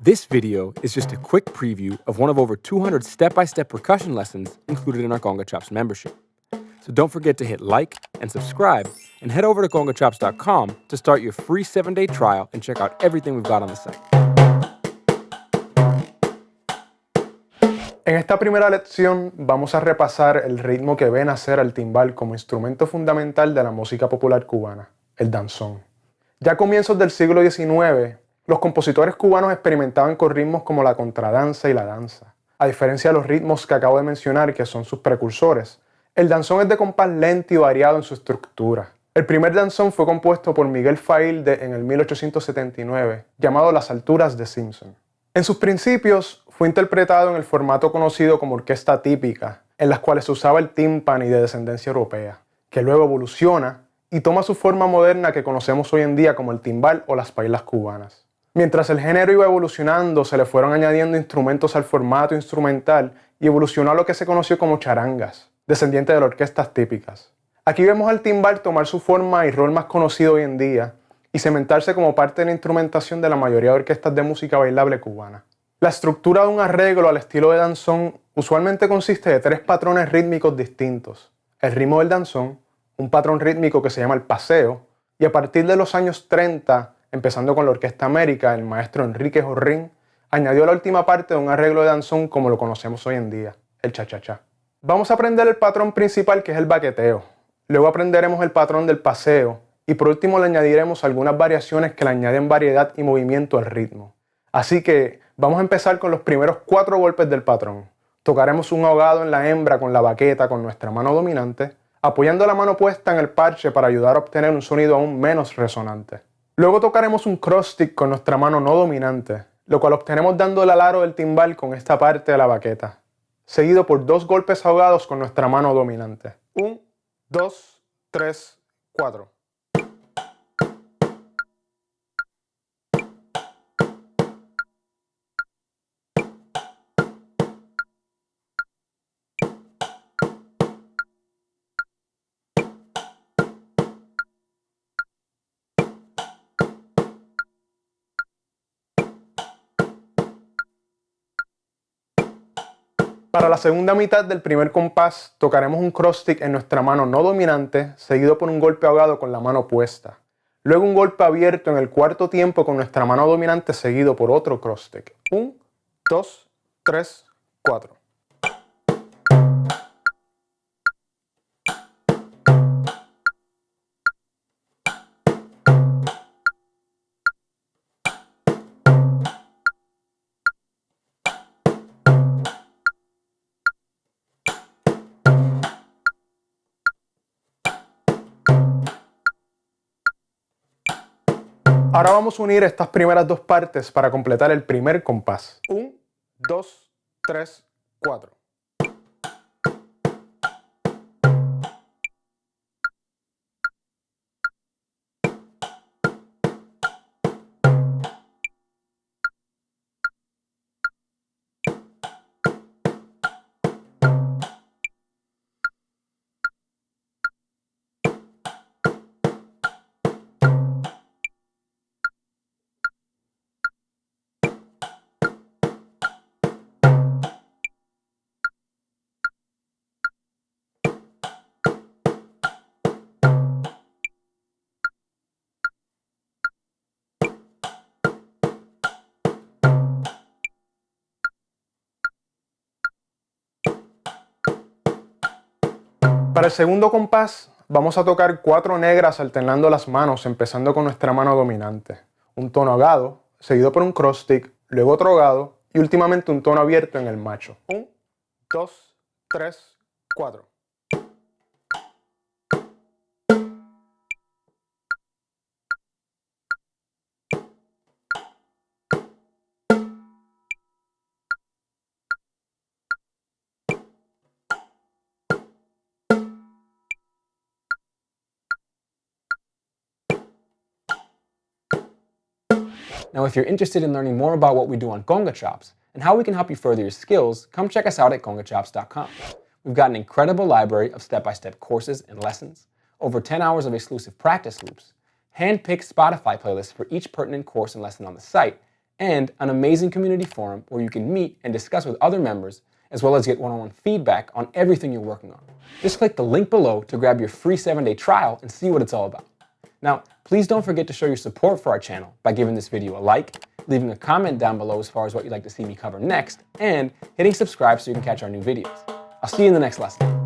This video is just a quick preview of one of over 200 step-by-step percussion lessons included in our CongaChops membership. So don't forget to hit like and subscribe, and head over to CongaChops.com to start your free 7-day trial and check out everything we've got on the site. En esta primera lección vamos a repasar el ritmo que ve nacer al timbal como instrumento fundamental de la música popular cubana, el danzón. Ya a comienzos del siglo XIX, los compositores cubanos experimentaban con ritmos como la contradanza y la danza. A diferencia de los ritmos que acabo de mencionar, que son sus precursores, el danzón es de compás lento y variado en su estructura. El primer danzón fue compuesto por Miguel Failde en el 1879, llamado Las Alturas de Simpson. En sus principios fue interpretado en el formato conocido como orquesta típica, en las cuales se usaba el tímpani de descendencia europea, que luego evoluciona y toma su forma moderna que conocemos hoy en día como el timbal o las pailas cubanas. Mientras el género iba evolucionando, se le fueron añadiendo instrumentos al formato instrumental y evolucionó a lo que se conoció como charangas, descendiente de las orquestas típicas. Aquí vemos al timbal tomar su forma y rol más conocido hoy en día y cementarse como parte de la instrumentación de la mayoría de orquestas de música bailable cubana. La estructura de un arreglo al estilo de danzón usualmente consiste de 3 patrones rítmicos distintos: el ritmo del danzón, un patrón rítmico que se llama el paseo, y a partir de los años 30, empezando con la Orquesta América, el maestro Enrique Jorrín añadió la última parte de un arreglo de danzón como lo conocemos hoy en día, el cha-cha-cha. Vamos a aprender el patrón principal, que es el baqueteo. Luego aprenderemos el patrón del paseo y por último le añadiremos algunas variaciones que le añaden variedad y movimiento al ritmo. Así que vamos a empezar con los primeros 4 golpes del patrón. Tocaremos un ahogado en la hembra con la baqueta con nuestra mano dominante, apoyando la mano puesta en el parche para ayudar a obtener un sonido aún menos resonante. Luego tocaremos un cross stick con nuestra mano no dominante, lo cual obtenemos dando el aro del timbal con esta parte de la baqueta, seguido por 2 golpes ahogados con nuestra mano dominante. 1, 2, 3, 4. Para la segunda mitad del primer compás, tocaremos un cross stick en nuestra mano no dominante, seguido por un golpe ahogado con la mano puesta. Luego un golpe abierto en el cuarto tiempo con nuestra mano dominante, seguido por otro cross stick. 1, 2, 3, 4. Ahora vamos a unir estas primeras 2 partes para completar el primer compás. 1, 2, 3, 4. Para el segundo compás, vamos a tocar 4 negras alternando las manos, empezando con nuestra mano dominante. Un tono ahogado, seguido por un cross stick, luego otro ahogado y últimamente un tono abierto en el macho. 1, 2, 3, 4. Now, if you're interested in learning more about what we do on CongaChops and how we can help you further your skills, come check us out at CongaChops.com. We've got an incredible library of step-by-step courses and lessons, over 10 hours of exclusive practice loops, hand-picked Spotify playlists for each pertinent course and lesson on the site, and an amazing community forum where you can meet and discuss with other members, as well as get one-on-one feedback on everything you're working on. Just click the link below to grab your free 7-day trial and see what it's all about. Now, please don't forget to show your support for our channel by giving this video a like, leaving a comment down below as far as what you'd like to see me cover next, and hitting subscribe so you can catch our new videos. I'll see you in the next lesson.